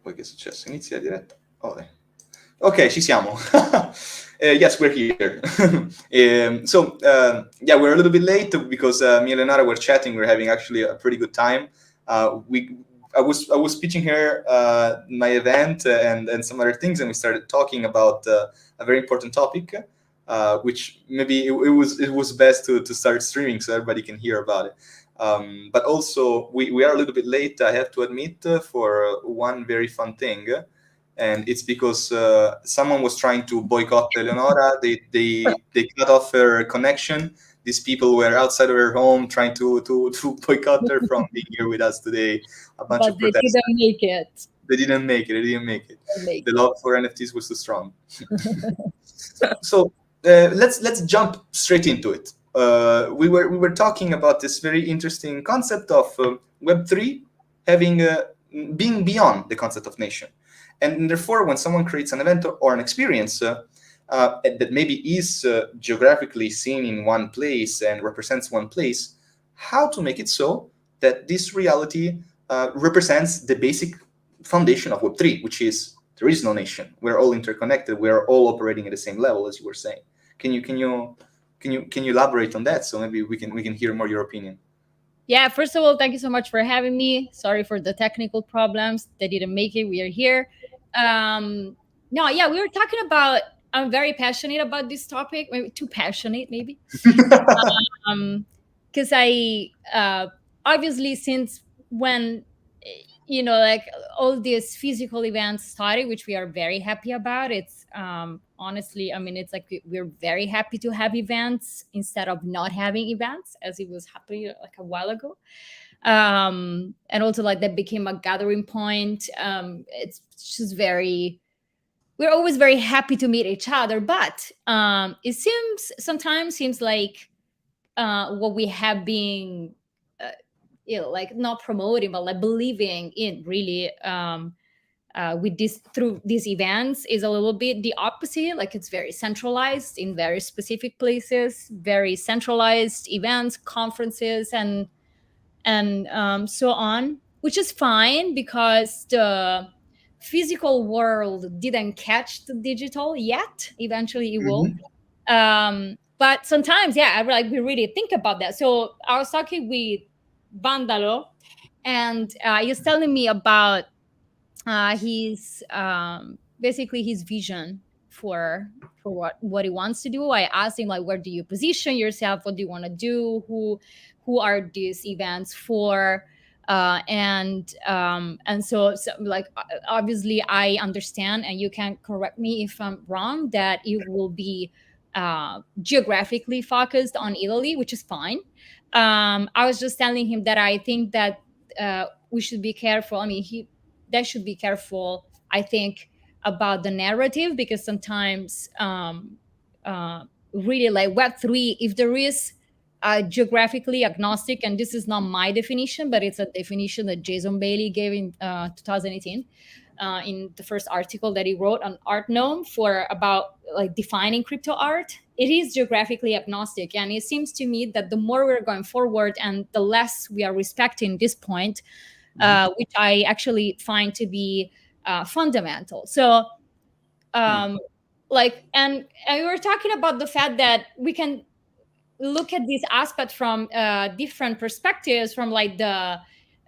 Poi che è successo? Inizia la diretta? Oh, ok, ci siamo. Yes, we're here. Yeah, we're a little bit late because me and Eleonora were chatting. We're having actually a pretty good time. I was pitching her my event and some other things, and we started talking about a very important topic, which maybe it was best to start streaming so everybody can hear about it. But also we are a little bit late, I have to admit, for one very fun thing. And it's because someone was trying to boycott Eleonora. They cut off her connection. These people were outside of her home trying to boycott her from being here with us today. A bunch of protesters. They didn't make it. They didn't make it. The love for NFTs was too strong. So let's jump straight into it. We were talking about this very interesting concept of Web3 having being beyond the concept of nation. And therefore, when someone creates an event or an experience that maybe is geographically seen in one place and represents one place, how to make it so that this reality represents the basic foundation of Web3, which is there is no nation. We're all interconnected. We're all operating at the same level, as you were saying. Can you elaborate on that? So maybe we can hear more your opinion. Yeah, first of all, thank you so much for having me. Sorry for the technical problems. They didn't make it. We are here. No, yeah, we were talking about, I'm very passionate about this topic, maybe too passionate, maybe. Because I, obviously, since when, like all these physical events started, which we are very happy about, it's honestly, I mean, it's like we're very happy to have events instead of not having events, as it was happening like a while ago. And also like that became a gathering point. It's just we're always very happy to meet each other, but it sometimes seems like what we have been like not promoting, but like believing in really with through these events is a little bit the opposite. Like it's very centralized in very specific places, very centralized events, conferences, and so on, which is fine because the physical world didn't catch the digital yet. Eventually it will. But sometimes, yeah, we really think about that. So I was talking with Vandalo, and he was telling me about his basically his vision for what he wants to do. I asked him like, where do you position yourself? What do you want to do? Who are these events for? And so like obviously I understand, and you can correct me if I'm wrong, that it will be geographically focused on Italy, which is fine. I was just telling him that I think that we should be careful. I mean, that should be careful, I think, about the narrative, because sometimes really like Web3, if there is geographically agnostic, and this is not my definition, but it's a definition that Jason Bailey gave in 2018 in the first article that he wrote on Art Gnome for about like defining crypto art. It is geographically agnostic, and it seems to me that the more we're going forward and the less we are respecting this point, which I actually find to be fundamental. So like, and we were talking about the fact that we can look at this aspect from different perspectives, from like the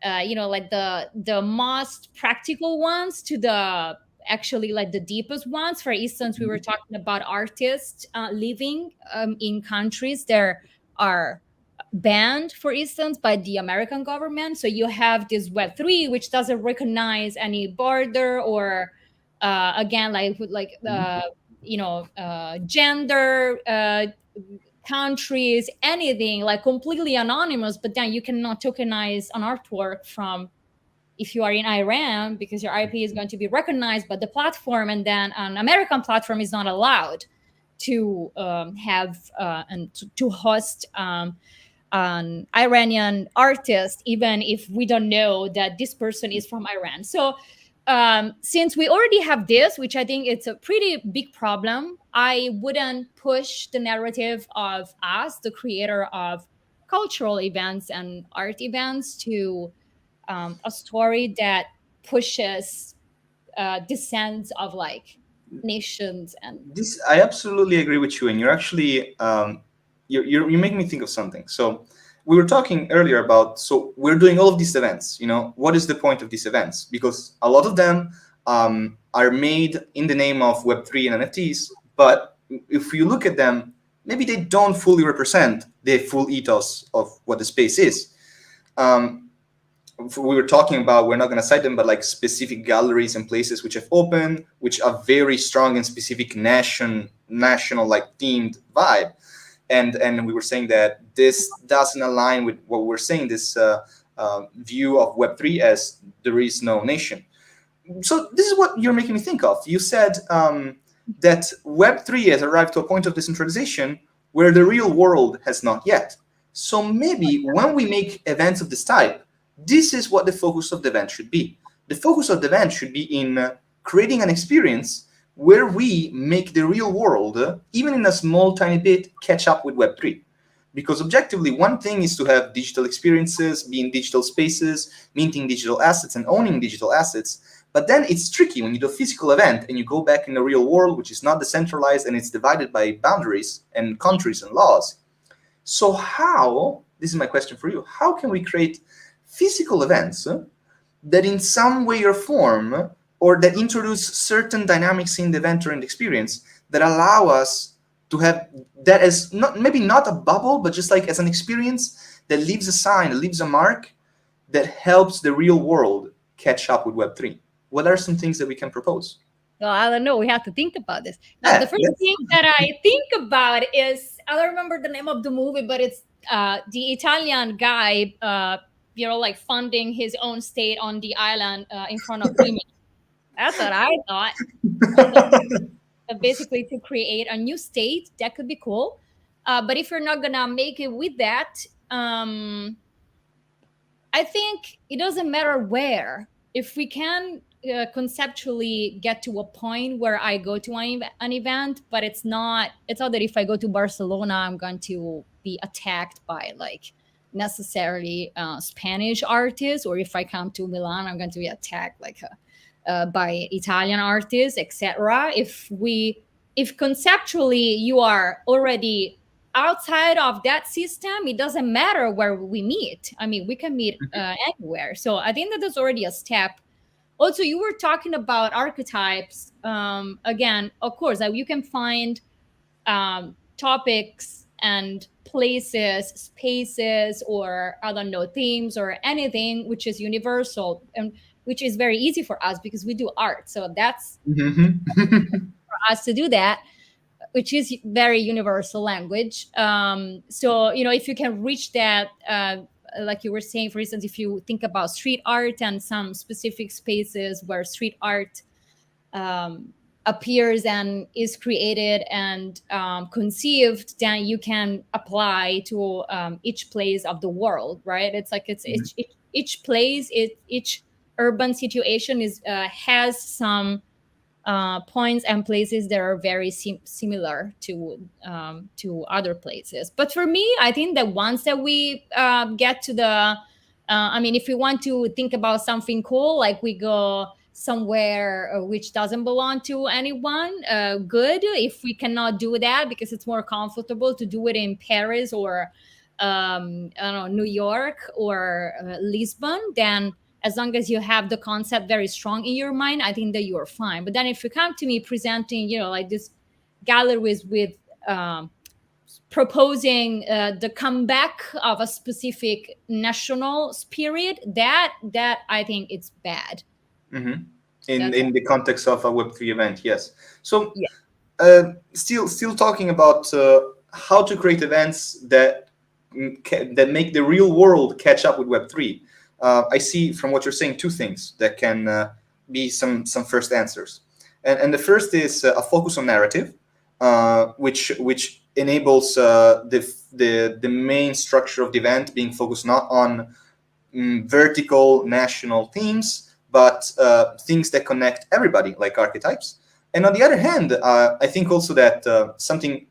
like the most practical ones to the actually like the deepest ones. For instance, we were talking about artists living in countries that are banned, for instance, by the American government. So you have this Web3, which doesn't recognize any border or again gender, countries, anything, like completely anonymous. But then you cannot tokenize an artwork from, if you are in Iran, because your IP is going to be recognized by the platform, and then an American platform is not allowed to have and to host an Iranian artist, even if we don't know that this person is from Iran. So since we already have this, which I think it's a pretty big problem, I wouldn't push the narrative of us, the creator of cultural events and art events, to a story that pushes descent of like nations and This I absolutely agree with you, and you're actually you make me think of something. So we were talking earlier about, so we're doing all of these events. What is the point of these events? Because a lot of them are made in the name of Web3 and NFTs, but if you look at them, maybe they don't fully represent the full ethos of what the space is. We were talking about, we're not going to cite them, but like specific galleries and places which have opened, which are very strong and specific national like themed vibe. And we were saying that this doesn't align with what we're saying, this view of Web3 as there is no nation. So this is what you're making me think of. You said that Web3 has arrived to a point of decentralization where the real world has not yet. So maybe when we make events of this type, this is what the focus of the event should be. The focus of the event should be in creating an experience where we make the real world, even in a small, tiny bit, catch up with Web3. Because objectively, one thing is to have digital experiences, be in digital spaces, minting digital assets and owning digital assets. But then it's tricky when you do a physical event and you go back in the real world, which is not decentralized and it's divided by boundaries and countries and laws. So how, this is my question for you, how can we create physical events that in some way or form, or that introduce certain dynamics in the event or in the experience that allow us to have that as maybe not a bubble, but just like as an experience that leaves a sign, leaves a mark that helps the real world catch up with Web3? What are some things that we can propose? Well, I don't know. We have to think about this. Now, the first thing that I think about is, I don't remember the name of the movie, but it's the Italian guy, like funding his own state on the island in front of women. That's what I thought. Basically, to create a new state, that could be cool. But if you're not gonna make it with that, I think it doesn't matter where. If we can conceptually get to a point where I go to an event, but it's not that if I go to Barcelona, I'm going to be attacked by like necessarily Spanish artists, or if I come to Milan, I'm going to be attacked like by Italian artists, etc. If conceptually you are already outside of that system, it doesn't matter where we meet. I mean, we can meet anywhere. So I think that there's already a step. Also, you were talking about archetypes. Again, of course, you can find topics and places, spaces, or I don't know, themes or anything which is universal and which is very easy for us because we do art. So that's for us to do that, which is very universal language. So, if you can reach that, like you were saying, for instance, if you think about street art and some specific spaces where street art appears and is created and conceived, then you can apply to each place of the world, right? It's like each place, each urban situation has some points and places that are very similar to other places. But for me, I think that once that we get to the, if we want to think about something cool, like we go somewhere which doesn't belong to anyone, good. If we cannot do that because it's more comfortable to do it in Paris or I don't know, New York or Lisbon, then as long as you have the concept very strong in your mind, I think that you're fine. But then if you come to me presenting, like this galleries with proposing the comeback of a specific national spirit, that I think it's bad. Mm-hmm. In the context of a Web3 event, yes. So yeah. Still talking about how to create events that make the real world catch up with Web3. I see from what you're saying two things that can be some first answers, and the first is a focus on narrative, which enables the main structure of the event being focused not on vertical national themes, but things that connect everybody, like archetypes. And on the other hand, I think also that something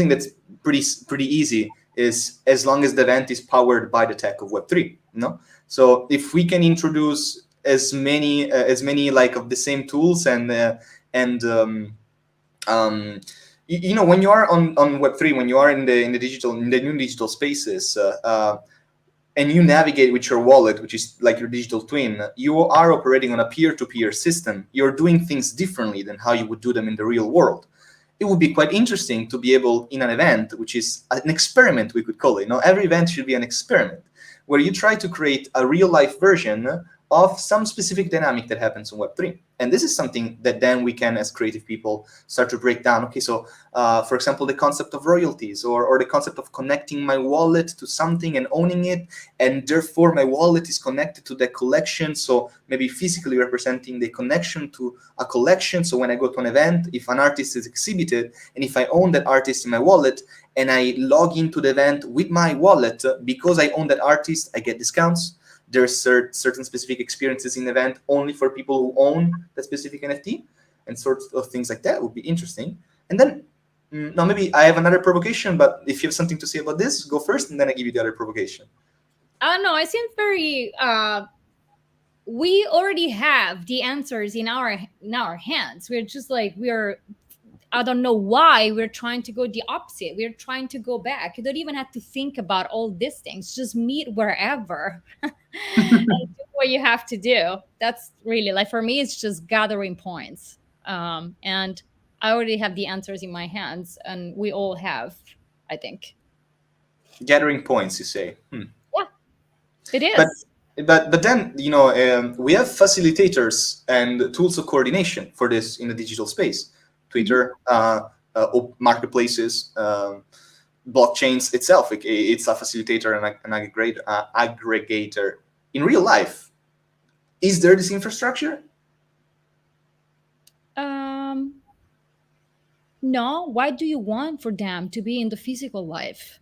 that's pretty easy is as long as the event is powered by the tech of Web3. So if we can introduce as many like of the same tools and you know, when you are on Web3, when you are in the digital, in the new digital spaces, and you navigate with your wallet, which is like your digital twin, you are operating on a peer-to-peer system. You're doing things differently than how you would do them in the real world. It would be quite interesting to be able, in an event, which is an experiment, we could call it. You know, every event should be an experiment where you try to create a real-life version of some specific dynamic that happens in Web3. And this is something that then we can, as creative people, start to break down. Okay, so for example, the concept of royalties, or the concept of connecting my wallet to something and owning it, and therefore my wallet is connected to the collection, so maybe physically representing the connection to a collection. So when I go to an event, if an artist is exhibited, and if I own that artist in my wallet, and I log into the event with my wallet, because I own that artist, I get discounts. There's certain specific experiences in the event only for people who own that specific NFT, and sorts of things like that would be interesting. And then, now maybe I have another provocation, but if you have something to say about this, go first, and then I give you the other provocation. No, I seem very. We already have the answers in our hands. We're just like I don't know why we're trying to go the opposite. We're trying to go back. You don't even have to think about all these things. Just meet wherever and do what you have to do. That's really, like, for me, it's just gathering points. And I already have the answers in my hands, and we all have, I think. Gathering points, you say? Yeah, it is. But then, you know, we have facilitators and tools of coordination for this in the digital space. Twitter, marketplaces, blockchains itself. It's a facilitator and an aggregator. In real life, is there this infrastructure? No. Why do you want for them to be in the physical life?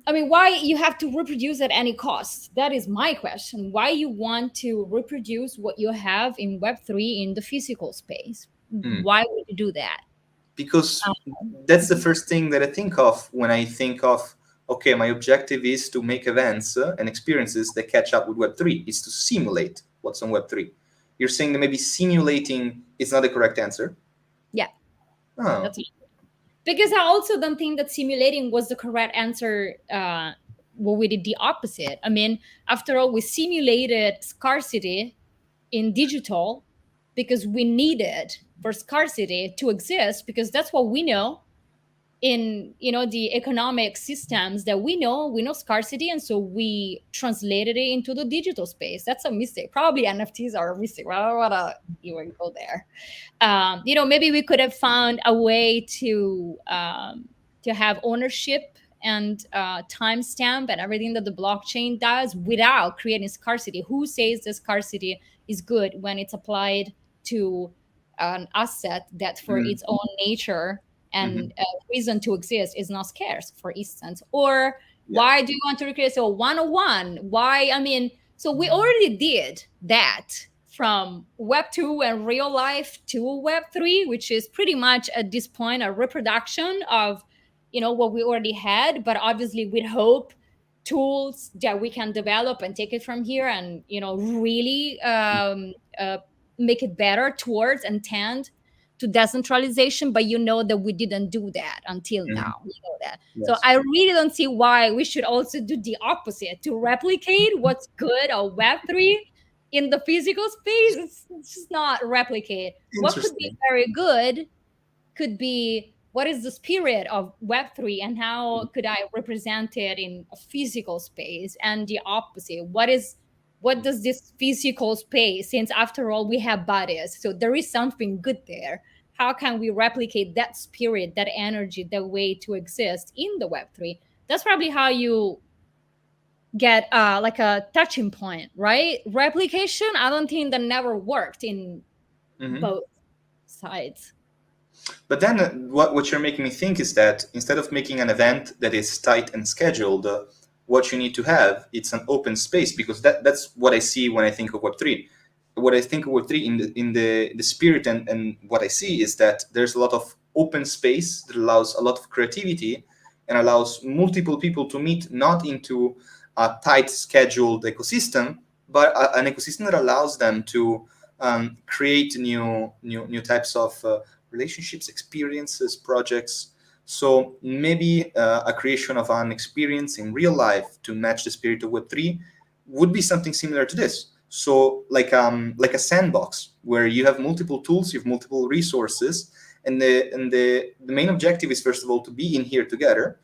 I mean, why you have to reproduce at any cost? That is my question. Why you want to reproduce what you have in Web3 in the physical space? Why would you do that? Because that's the first thing that I think of when I think of, okay, my objective is to make events and experiences that catch up with Web3. It's to simulate what's on Web3. You're saying that maybe simulating is not the correct answer? Yeah. Oh. That's because I also don't think that simulating was the correct answer. Well, we did the opposite. I mean, after all, we simulated scarcity in digital because we needed for scarcity to exist, because that's what we know in, you know, the economic systems that we know scarcity, and so we translated it into the digital space. That's a mistake. Probably NFTs are a mistake. I don't want to even go there. You know, maybe we could have found a way to have ownership and timestamp and everything that the blockchain does without creating scarcity. Who says the scarcity is good when it's applied to an asset that for its own nature and reason to exist is not scarce, for instance? Or why do you want to recreate a 101? Why? I mean, so we already did that from Web 2 and real life to Web 3, which is pretty much at this point a reproduction of, you know, what we already had, but obviously with hope, tools that we can develop and take it from here and, you know, really make it better towards and tend to decentralization. But you know that we didn't do that until now. You know that. Yes. So I really don't see why we should also do the opposite, to replicate what's good on Web3 in the physical space. It's just not replicate. What could be very good could be, what is the spirit of Web3 and how could I represent it in a physical space? And the opposite, what does this physical space, since after all we have bodies, so there is something good there. How can we replicate that spirit, that energy, that way to exist in the Web3? That's probably how you get like a touching point, right? Replication, I don't think that never worked in both sides. But then what you're making me think is that instead of making an event that is tight and scheduled, what you need to have, it's an open space, because that's what I see when I think of Web3. What I think of Web3 in the spirit and what I see is that there's a lot of open space that allows a lot of creativity and allows multiple people to meet, not into a tight scheduled ecosystem, but an ecosystem that allows them to create new types of relationships, experiences, projects. So maybe a creation of an experience in real life to match the spirit of Web3 would be something similar to this. So like a sandbox where you have multiple tools, you have multiple resources, and the main objective is, first of all, to be in here together,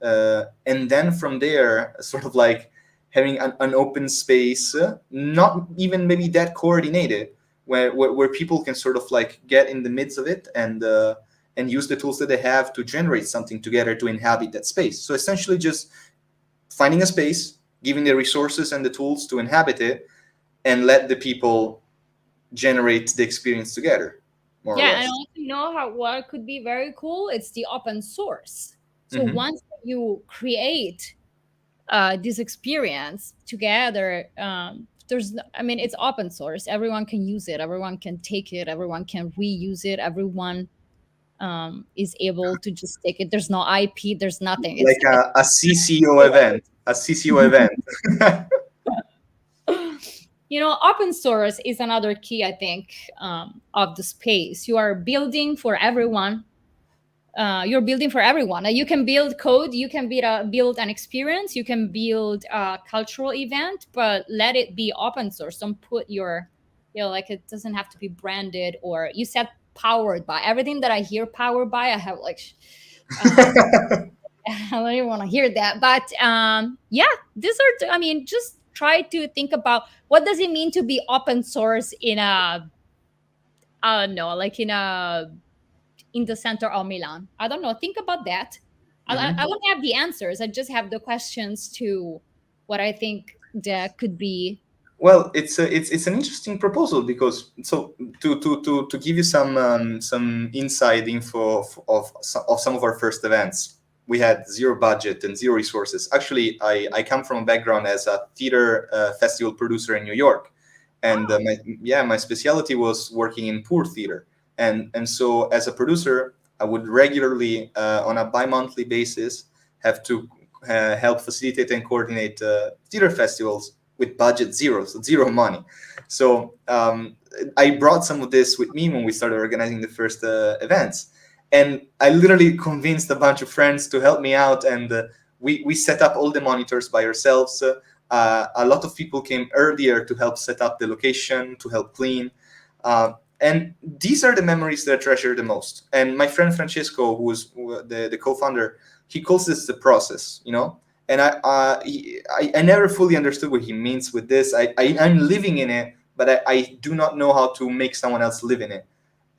and then from there, sort of like having an open space, not even maybe that coordinated, where people can sort of like get in the midst of it and use the tools that they have to generate something together to inhabit that space. So essentially just finding a space, giving the resources and the tools to inhabit it, and let the people generate the experience together, more or Yeah, less. and also, what could be very cool? It's the open source. So once you create this experience together, it's open source. Everyone can use it. Everyone can take it. Everyone can reuse it. Everyone is able to just take it. There's no IP. There's nothing. Like a CCO event. A CCO event. Open source is another key, I think, of the space. You are building for everyone. You're building for everyone. You can build code, you can build an experience, you can build a cultural event, but let it be open source. Don't put your, like, it doesn't have to be branded, or you said powered by. Everything that I hear powered by, I have like, I don't even want to hear that. But yeah, these are, just try to think about what does it mean to be open source in a, I don't know, like in the center of Milan. I don't know. Think about that. I don't have the answers. I just have the questions to what I think that could be. Well, it's an interesting proposal, because so to give you some inside info of some of our first events, we had zero budget and zero resources. Actually, I come from a background as a theater festival producer in New York, and my specialty was working in poor theater. And so as a producer, I would regularly, on a bi-monthly basis, have to help facilitate and coordinate theater festivals with budget zero, so zero money. So I brought some of this with me when we started organizing the first events. And I literally convinced a bunch of friends to help me out, and we set up all the monitors by ourselves. A lot of people came earlier to help set up the location, to help clean. And these are the memories that I treasure the most. And my friend Francesco, who was the co-founder, he calls this the process, And I never fully understood what he means with this. I'm living in it, but I do not know how to make someone else live in it,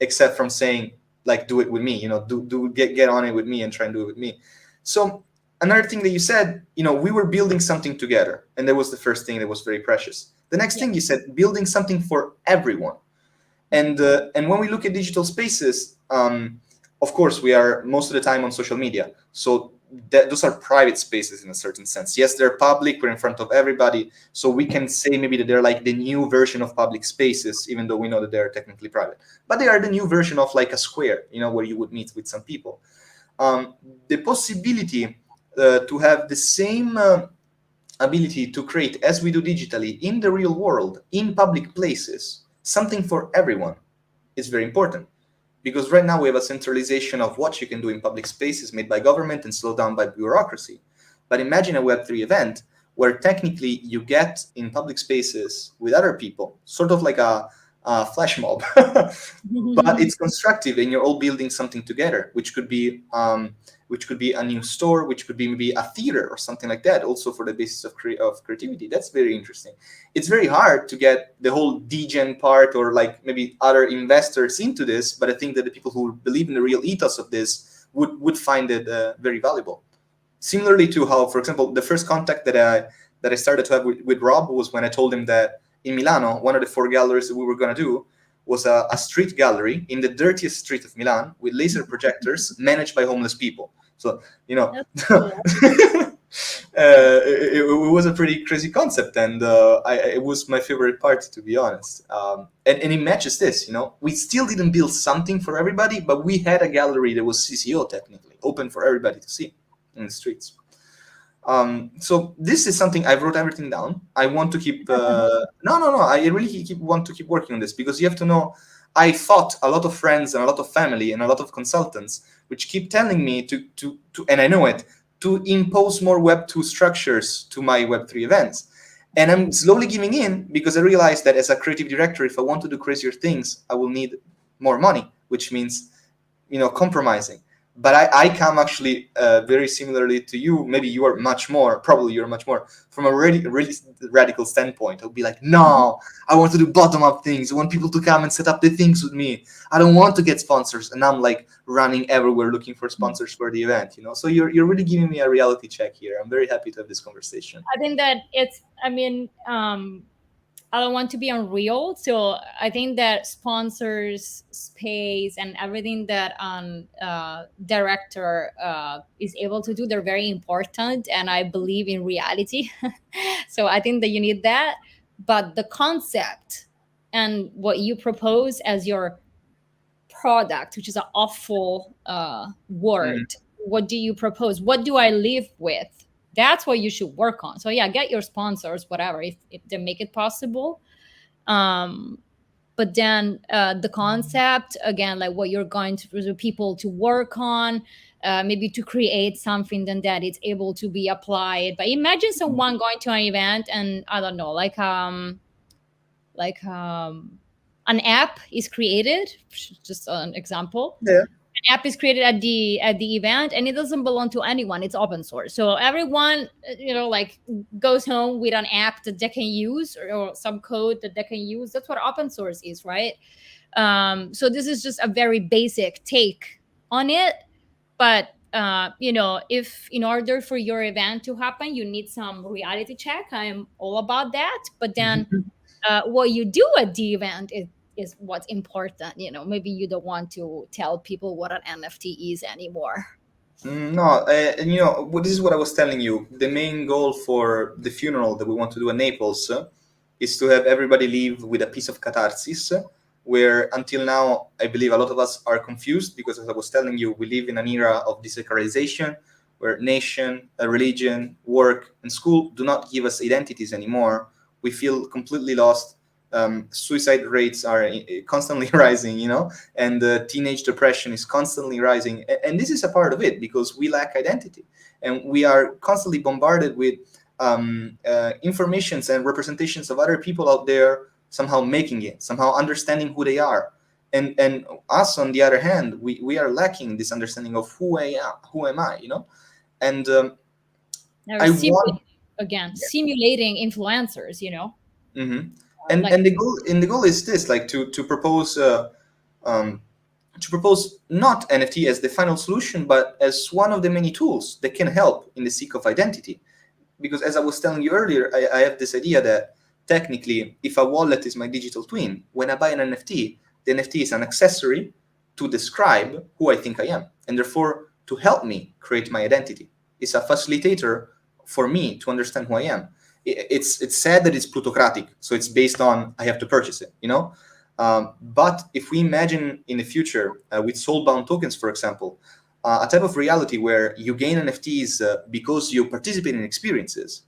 except from saying, like, do it with me, get on it with me and try and do it with me. So another thing that you said, we were building something together. And that was the first thing that was very precious. The next thing you said, building something for everyone. And when we look at digital spaces, of course, we are most of the time on social media. So those are private spaces in a certain sense. Yes, they're public. We're in front of everybody. So we can say maybe that they're like the new version of public spaces, even though we know that they're technically private. But they are the new version of like a square, where you would meet with some people. The possibility to have the same ability to create as we do digitally in the real world, in public places, something for everyone is very important, because right now we have a centralization of what you can do in public spaces made by government and slowed down by bureaucracy. But imagine a Web3 event where technically you get in public spaces with other people, sort of like a flash mob, but it's constructive and you're all building something together, which could be a new store, which could be maybe a theater or something like that, also for the basis of creativity. That's very interesting. It's very hard to get the whole degen part or like maybe other investors into this, but I think that the people who believe in the real ethos of this would find it very valuable. Similarly to how, for example, the first contact that I started to have with Rob was when I told him that in Milano, one of the 4 galleries that we were going to do was a street gallery in the dirtiest street of Milan with laser projectors managed by homeless people. So, Cool. it was a pretty crazy concept, and it was my favorite part, to be honest. And it matches this, we still didn't build something for everybody, but we had a gallery that was CCO technically, open for everybody to see in the streets. So this is something I wrote everything down. I want to keep no. I really want to keep working on this, because you have to know, I fought a lot of friends and a lot of family and a lot of consultants which keep telling me to and I know it, to impose more Web2 structures to my Web3 events. And I'm slowly giving in, because I realize that as a creative director, if I want to do crazier things, I will need more money, which means, compromising. But I come actually very similarly to you. Maybe you are much more, probably you're much more from a really radical standpoint. I'll be like, no, I want to do bottom up things. I want people to come and set up the things with me. I don't want to get sponsors. And I'm like running everywhere looking for sponsors for the event, So you're really giving me a reality check here. I'm very happy to have this conversation. I think that I don't want to be unreal. So I think that sponsors, space, and everything that director is able to do, they're very important. And I believe in reality. So I think that you need that. But the concept and what you propose as your product, which is an awful word, what do you propose? What do I live with? That's what you should work on. So yeah, get your sponsors, whatever, if they make it possible. But then the concept, again, like what you're going to the people to work on, maybe to create something then that it's able to be applied. But imagine someone going to an event and I don't know, like an app is created, just an example. Yeah. An app is created at the event and it doesn't belong to anyone. It's open source, so everyone like goes home with an app that they can use, or some code that they can use. That's what open source is, right? So this is just a very basic take on it. But if in order for your event to happen you need some reality check, I'm all about that. But then what you do at the event is what's important. Maybe you don't want to tell people what an NFT is anymore. No, and this is what I was telling you. The main goal for the funeral that we want to do in Naples is to have everybody leave with a piece of catharsis, where until now, I believe a lot of us are confused, because as I was telling you, we live in an era of desacralization where nation, religion, work, and school do not give us identities anymore. We feel completely lost. Suicide rates are constantly rising, and teenage depression is constantly rising. And this is a part of it, because we lack identity. And we are constantly bombarded with informations and representations of other people out there somehow making it, somehow understanding who they are. And us, on the other hand, we are lacking this understanding of who am I, And I want, simulating influencers, Mm-hmm. And the goal is this, like to propose not NFT as the final solution, but as one of the many tools that can help in the seek of identity. Because as I was telling you earlier, I have this idea that technically, if a wallet is my digital twin, when I buy an NFT, the NFT is an accessory to describe who I think I am, and therefore to help me create my identity. It's a facilitator for me to understand who I am. It's said that it's plutocratic, so it's based on I have to purchase it, but if we imagine in the future with soul-bound tokens, for example, a type of reality where you gain NFTs because you participate in experiences,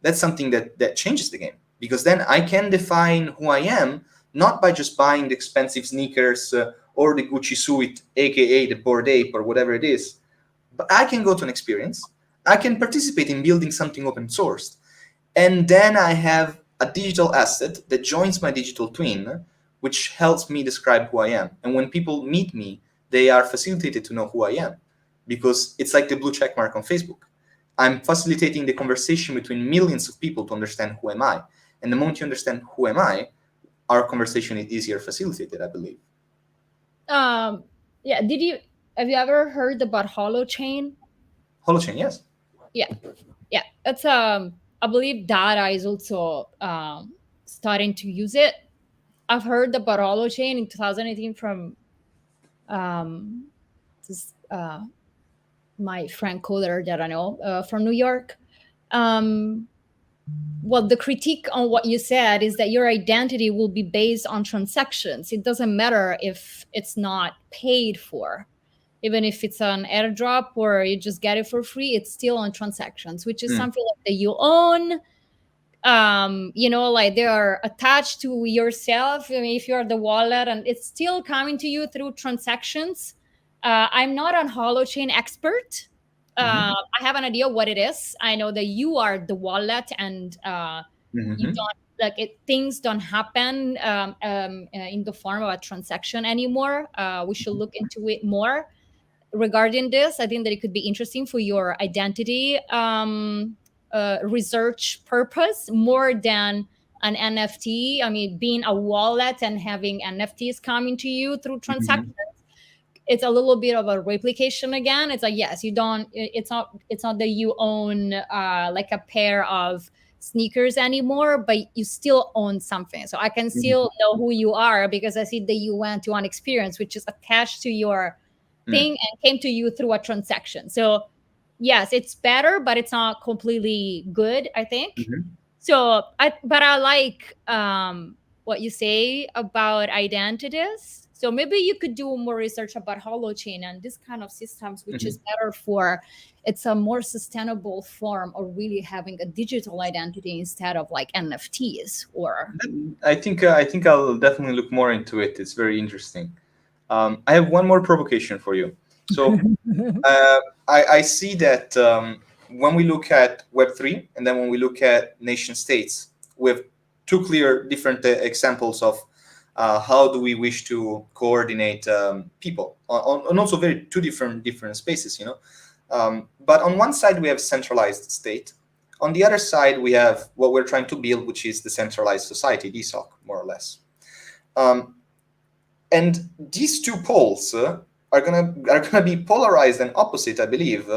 that's something that changes the game, because then I can define who I am not by just buying the expensive sneakers or the Gucci suit, aka the Bored Ape or whatever it is, but I can go to an experience, I can participate in building something open sourced. And then I have a digital asset that joins my digital twin, which helps me describe who I am. And when people meet me, they are facilitated to know who I am, because it's like the blue check mark on Facebook. I'm facilitating the conversation between millions of people to understand who am I. And the moment you understand who am I, our conversation is easier facilitated, I believe. Yeah. Have you ever heard about Holochain? Holochain, yes. Yeah. It's I believe Data is also starting to use it. I've heard about Holochain in 2018 from this, my friend coder that I know from New York. Well, the critique on what you said is that your identity will be based on transactions. It doesn't matter if it's not paid for. even if it's an airdrop or you just get it for free, it's still on transactions, which is something like that you own. Like they are attached to yourself. I mean, if you're the wallet, and it's still coming to you through transactions. I'm not an holochain expert. I have an idea what it is. I know that you are the wallet, and you don't like it. Things don't happen in the form of a transaction anymore. We should look into it more regarding this. I think that it could be interesting for your identity research purpose more than an NFT. I mean, being a wallet and having NFTs coming to you through transactions, it's a little bit of a replication again. It's like, yes, you don't, it's not that you own like a pair of sneakers anymore, but you still own something. So I can still know who you are because I see that you went to an experience which is attached to your thing and came to you through a transaction. So yes, it's better, but it's not completely good, I think. So I like what you say about identities. So maybe you could do more research about holochain and this kind of systems, which is better for, it's a more sustainable form of really having a digital identity instead of like NFTs or. I think I'll definitely look more into it. It's very interesting. I have one more provocation for you. So I see that when we look at Web3 and then when we look at nation states, we have two clear different examples of how do we wish to coordinate people on also very two different spaces, but on one side we have centralized state. On the other side we have what we're trying to build, which is decentralized society, DSOC, more or less. And these two poles are gonna be polarized and opposite, I believe,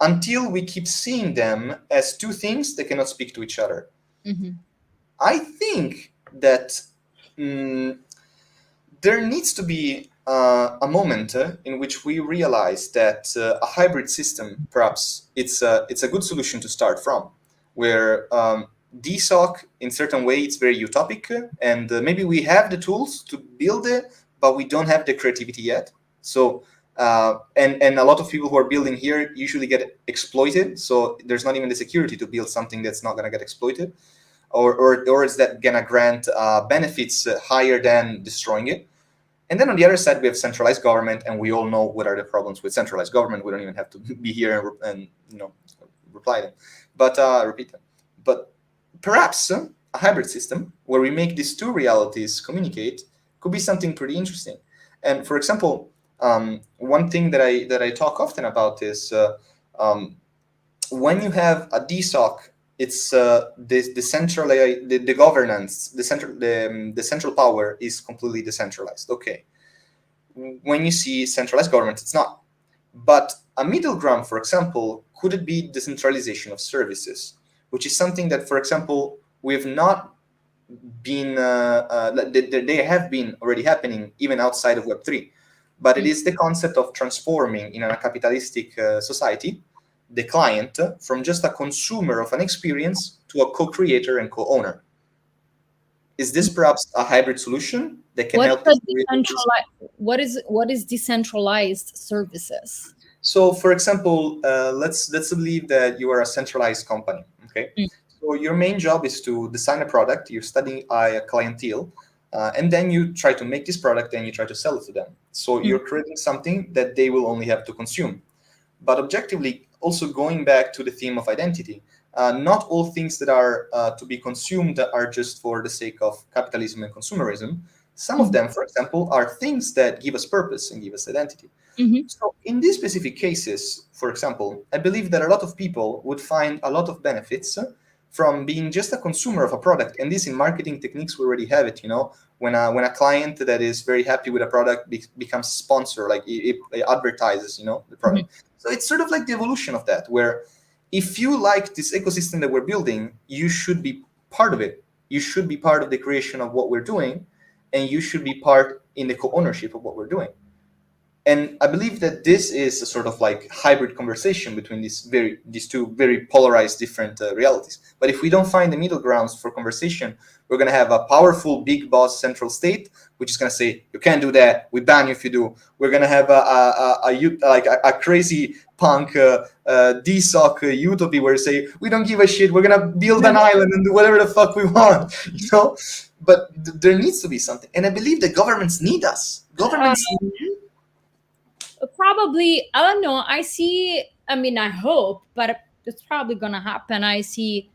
until we keep seeing them as two things that cannot speak to each other. I think that there needs to be a moment in which we realize that a hybrid system, perhaps it's a good solution to start from, where DSOC, in certain way, it's very utopic, and maybe we have the tools to build it, but we don't have the creativity yet. So, and a lot of people who are building here usually get exploited. So there's not even the security to build something that's not going to get exploited, or is that going to grant benefits higher than destroying it. And then on the other side, we have centralized government, and we all know what are the problems with centralized government. We don't even have to be here and reply them, but repeat them. But perhaps a hybrid system where we make these two realities communicate could be something pretty interesting. And for example, one thing that I talk often about is when you have a DSOC, it's the governance, the central power is completely decentralized. Okay, when you see centralized government, it's not. But a middle ground, for example, could it be decentralization of services, which is something that, for example, we have not been, they have been already happening even outside of Web3. But it is the concept of transforming in a capitalistic society the client from just a consumer of an experience to a co-creator and co-owner. Is this perhaps a hybrid solution that can help? What is decentralized services? So, for example, let's believe that you are a centralized company. Okay, so your main job is to design a product. You're studying a clientele, and then you try to make this product and you try to sell it to them. So you're creating something that they will only have to consume. But objectively, also going back to the theme of identity, not all things that are to be consumed are just for the sake of capitalism and consumerism. Some of them, for example, are things that give us purpose and give us identity. So in these specific cases, for example, I believe that a lot of people would find a lot of benefits from being just a consumer of a product. And this in marketing techniques, we already have it, when a client that is very happy with a product becomes a sponsor, like it advertises, the product. So it's sort of like the evolution of that, where if you like this ecosystem that we're building, you should be part of it. You should be part of the creation of what we're doing, and you should be part in the co-ownership of what we're doing. And I believe that this is a sort of like hybrid conversation between these two very polarized different realities. But if we don't find the middle grounds for conversation, we're going to have a powerful big boss central state, which is going to say, you can't do that, we ban you if you do. We're going to have a crazy punk DSOC utopia where you say, we don't give a shit, we're going to build an island and do whatever the fuck we want, you know? But there needs to be something. And I believe the governments need us. Governments Probably, I don't know. I mean, I hope, but it's probably gonna happen. I see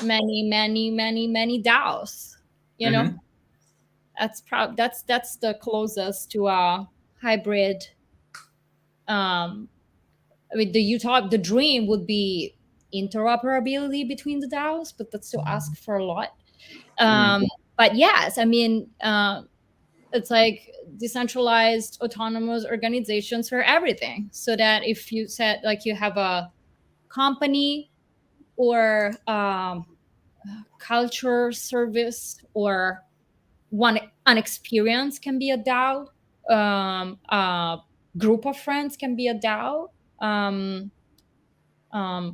many DAOs. You know, Mhm. that's the closest to a hybrid. I mean, the dream would be interoperability between the DAOs, but that's to ask for a lot. Mm. But yes, I mean, it's like decentralized autonomous organizations for everything, so that if you said like you have a company or culture service or an experience can be a DAO, a group of friends can be a DAO,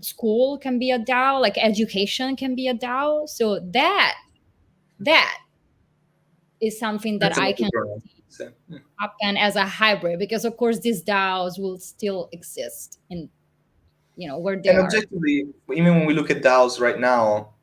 school can be a DAO, like education can be a DAO. So that is something that That's I another can problem. So, happen as a hybrid, because of course these DAOs will still exist in, where they and are. objectively, even when we look at DAOs right now,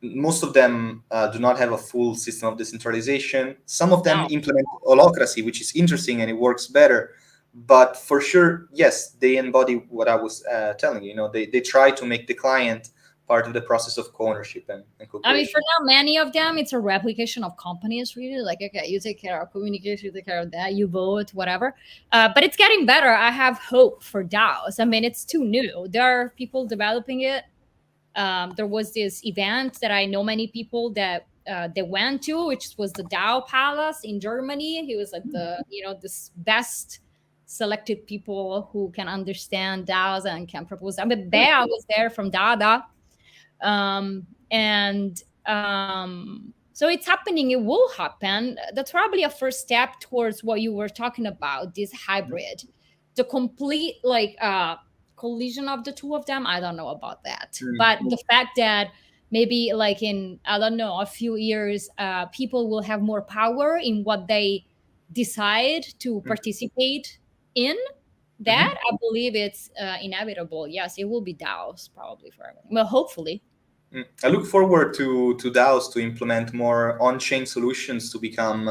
most of them do not have a full system of decentralization. Some of them No, implement holacracy, which is interesting and it works better. But for sure, yes, they embody what I was telling you. You know, they try to make the client part of the process of co-ownership and I mean, for co-creation. now, many of them, it's a replication of companies, really. Like, okay, you take care of communication, you take care of that, you vote, whatever. But it's getting better. I have hope for DAOs. I mean, it's too new. There are people developing it. There was this event that I know many people that they went to, which was the DAO Palace in Germany. He was like this best selected people who can understand DAOs and can propose. I mean, Bea was there from Dada. And so it's happening, it will happen. That's probably a first step towards what you were talking about, this hybrid, the complete like collision of the two of them. I don't know about that, Mm. but the fact that maybe like in, I don't know, a few years, people will have more power in what they decide to Mm. participate in, that Mhm. I believe it's inevitable. Yes, it will be DAOs probably forever. Well, hopefully. I look forward to DAOs to implement more on-chain solutions to become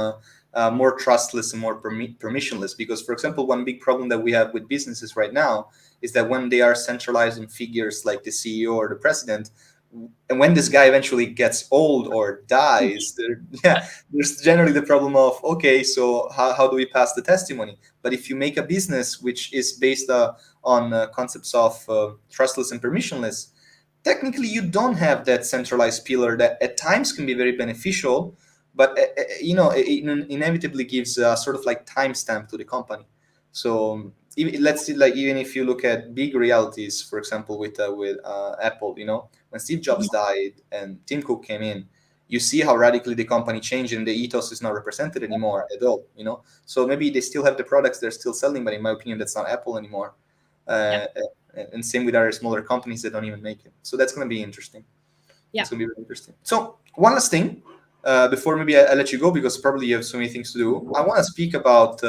more trustless and more permissionless. Because, for example, one big problem that we have with businesses right now is that when they are centralized on figures like the CEO or the president, and when this guy eventually gets old or dies, yeah, there's generally the problem of, okay, so how do we pass the testimony? But if you make a business which is based on concepts of trustless and permissionless, technically you don't have that centralized pillar that at times can be very beneficial, but it inevitably gives a sort of like timestamp to the company. So let's see, like even if you look at big realities, for example, with Apple, when Steve Jobs died and Tim Cook came in, you see how radically the company changed and the ethos is not represented anymore at all. So maybe they still have the products they're still selling, but in my opinion, that's not Apple anymore. Yeah. And same with other smaller companies that don't even make it. So that's going to be interesting. Yeah. It's going to be very interesting. So one last thing before maybe I let you go, because probably you have so many things to do. I want to speak about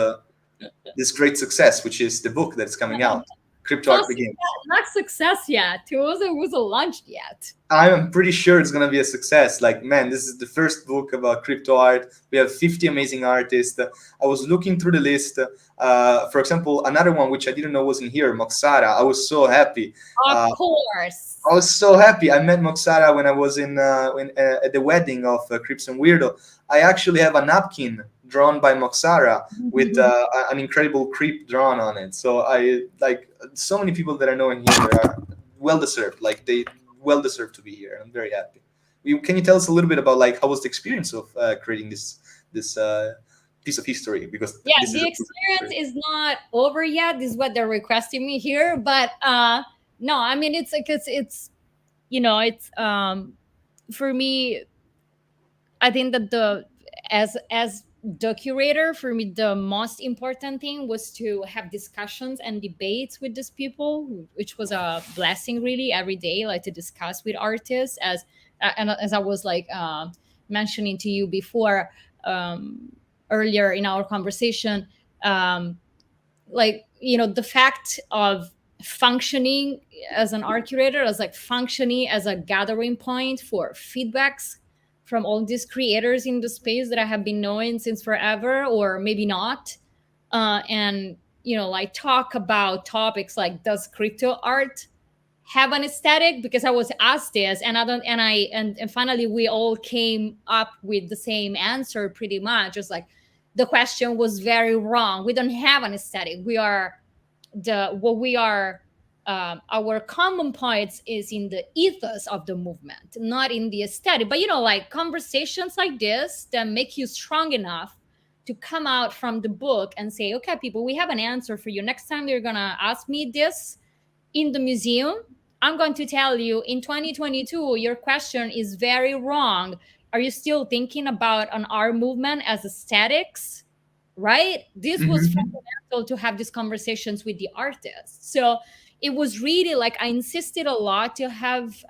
this great success, which is the book that's coming out, Well, CryptoArt Begins. not success yet. It wasn't launched yet. I'm pretty sure it's gonna be a success. Like, man, this is the first book about crypto art. We have 50 amazing artists. I was looking through the list. For example, another one which I didn't know was in here, Moxara. I was so happy. Of Uh, course. I was so happy. I met Moxara when I was at the wedding of Crips and Weirdo. I actually have a napkin drawn by Moxara with an incredible creep drawn on it. So I like so many people that I know in here are well deserved. Like they well deserved to be here. I'm very happy. Can you tell us a little bit about like how was the experience of creating this piece of history? Because Yeah, this is the a experience is not over yet. This is what they're requesting me here, but no, I mean it's like it's it's for me. I think that the as the curator, for me, the most important thing was to have discussions and debates with these people, which was a blessing really every day, like to discuss with artists. And as I was like mentioning to you before, earlier in our conversation, like, you know, the fact of functioning as an art curator, as like functioning as a gathering point for feedbacks from all these creators in the space that I have been knowing since forever, or maybe not. And, you know, like talk about topics like, does crypto art have an aesthetic? Because I was asked this, and and finally we all came up with the same answer pretty much. It's like the question was very wrong. We don't have an aesthetic. We are what we are. Our common points is in the ethos of the movement, not in the aesthetic. But, you know, like conversations like this that make you strong enough to come out from the book and say, okay, people, we have an answer for you. Next time you're gonna ask me this in the museum, I'm going to tell you, in 2022, your question is very wrong. Are you still thinking about an art movement as aesthetics? Right? This was fundamental to have these conversations with the artists. So it was really like, I insisted a lot to have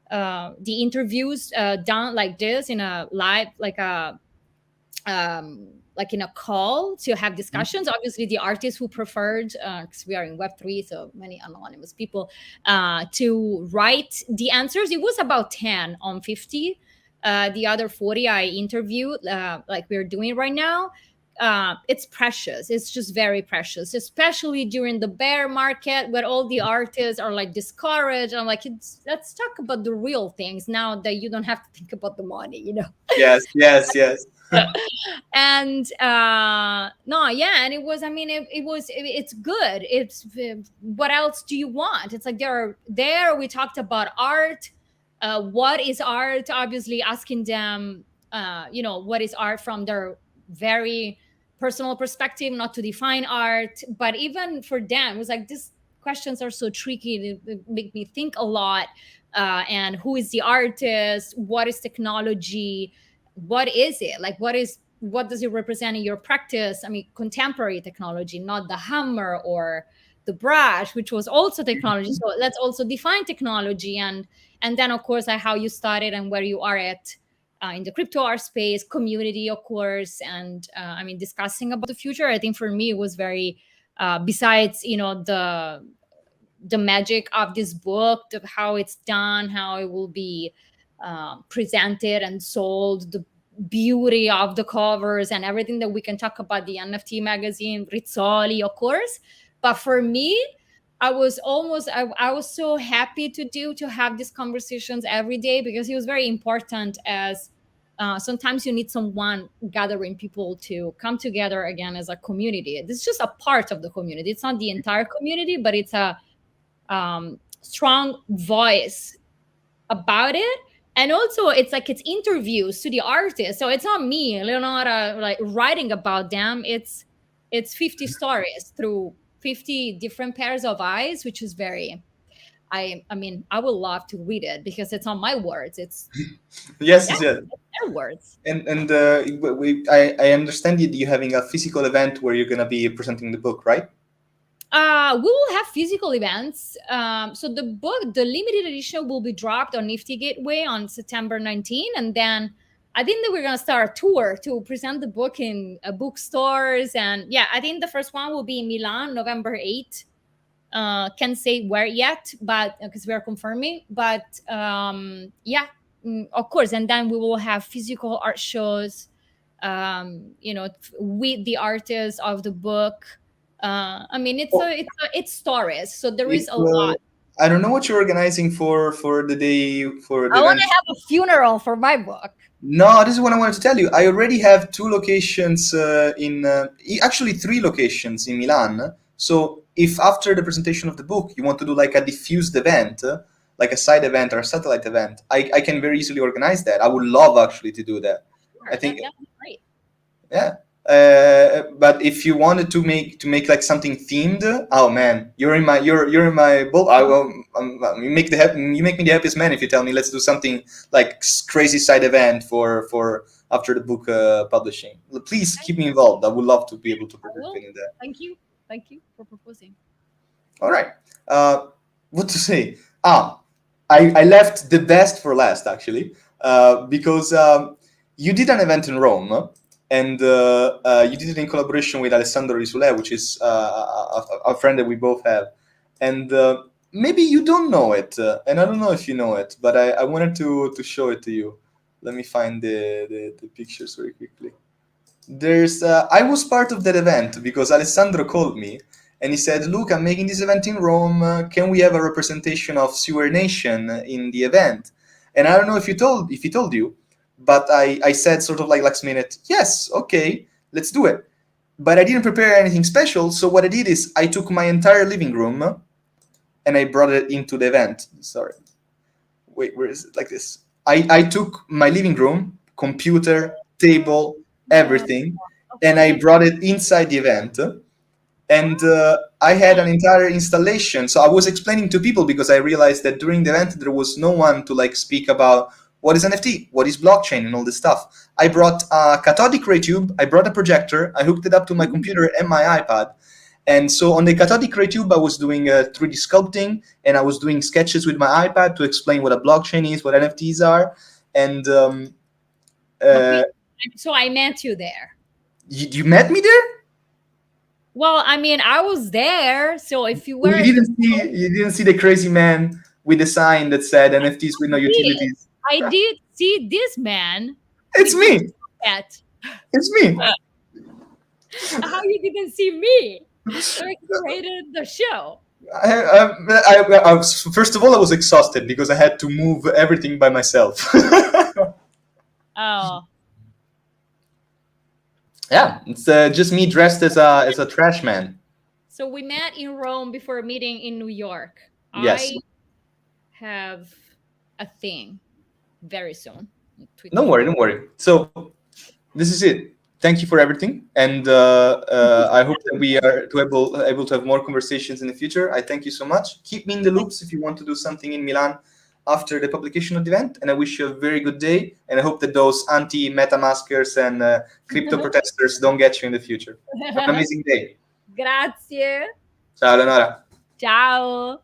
the interviews done like this in a live, like in a call, to have discussions. Obviously the artists who preferred, because we are in web3, so many anonymous people, to write the answers. It was about 10 on 50. The other 40 I interviewed, like we're doing right now. It's precious. It's just very precious, especially during the bear market where all the artists are like discouraged. I'm like, let's talk about the real things now that you don't have to think about the money, you know. Yes. And no, yeah, and it was, I mean, it's good. It's what else do you want? It's like there we talked about art. What is art? Obviously asking them, you know, what is art from their very personal perspective, not to define art, but even for them, it was like, these questions are so tricky. They make me think a lot. And who is the artist? What is technology? What is it? Like, what does it represent in your practice? I mean, contemporary technology, not the hammer or the brush, which was also technology. So let's also define technology. And then, of course, like how you started and where you are at in the crypto art space, community, of course. And I mean, discussing about the future, I think for me it was very, besides, you know, the magic of this book, how it's done, how it will be presented and sold, the beauty of the covers and everything that we can talk about, the NFT magazine, Rizzoli, of course. But for me, I was so happy to have these conversations every day, because it was very important. As sometimes you need someone gathering people to come together again as a community. This is just a part of the community. It's not the entire community, but it's a strong voice about it. And also it's like, it's interviews to the artists, so it's not me, Eleonora, like writing about them. It's 50 stories through 50 different pairs of eyes, which is very, I mean, I would love to read it, because it's not my words. It's Yes. it's their words. And I understand you're having a physical event where you're gonna be presenting the book, right? We will have physical events. So the book, the limited edition, will be dropped on Nifty Gateway on September 19. And then I think that we're going to start a tour to present the book in bookstores. And yeah, I think the first one will be in Milan, November 8th. Can't say where yet, but because we are confirming. But yeah, of course. And then we will have physical art shows, you know, with the artists of the book. I mean, it's stories, so there is a lot. I don't know what you're organizing for the day for the I want event. to have a funeral for my book. No, this is what I wanted to tell you. I already have 2 locations actually 3 locations in Milan. So if after the presentation of the book you want to do like a diffused event, like a side event or a satellite event, I can very easily organize that. I would love actually to do that. Sure, I think that'd be great. Yeah. But if you wanted to make like something themed, oh man, you're in my boat. You make me the happiest man if you tell me let's do something like crazy side event for after the book publishing. Please keep me involved. I would love to be able to participate in that. Thank you for proposing. All right. What to say? I left the best for last, actually, because you did an event in Rome, and you did it in collaboration with Alessandro Risule, which is a friend that we both have. And maybe you don't know it, and I don't know if you know it, but I wanted to show it to you. Let me find the pictures very quickly. There's I was part of that event because Alessandro called me and he said, "Look, I'm making this event in Rome. Can we have a representation of Sewer Nation in the event?" And I don't know if he told you, but I said sort of like last minute, "Yes, okay, let's do it." But I didn't prepare anything special, so what I did is I took my entire living room and I brought it into the event. Sorry, wait, where is it? Like this. I took my living room, computer, table, everything, and I brought it inside the event. And I had an entire installation. So I was explaining to people because I realized that during the event there was no one to like speak about what is NFT, what is blockchain, and all this stuff. I brought a cathodic ray tube, I brought a projector, I hooked it up to my computer and my iPad. And so on the cathodic ray tube, I was doing 3D sculpting, and I was doing sketches with my iPad to explain what a blockchain is, what NFTs are. And so I met you there. You met me there? Well, I mean, I was there. So if you were, you didn't see the crazy man with the sign that said NFTs with no utilities. I did see this man. It's me. It's me. How you didn't see me? I created the show. First of all, I was exhausted because I had to move everything by myself. Oh. Yeah, it's just me dressed as a trash man. So we met in Rome before meeting in New York. Yes. I have a thing very soon. Don't worry. So this is it. Thank you for everything, and I hope that we are able to have more conversations in the future. I thank you so much. Keep me in the loops if you want to do something in Milan after the publication of the event, and I wish you a very good day, and I hope that those anti-metamaskers and crypto protesters don't get you in the future. Have an amazing day. Grazie. Ciao, Eleonora. Ciao.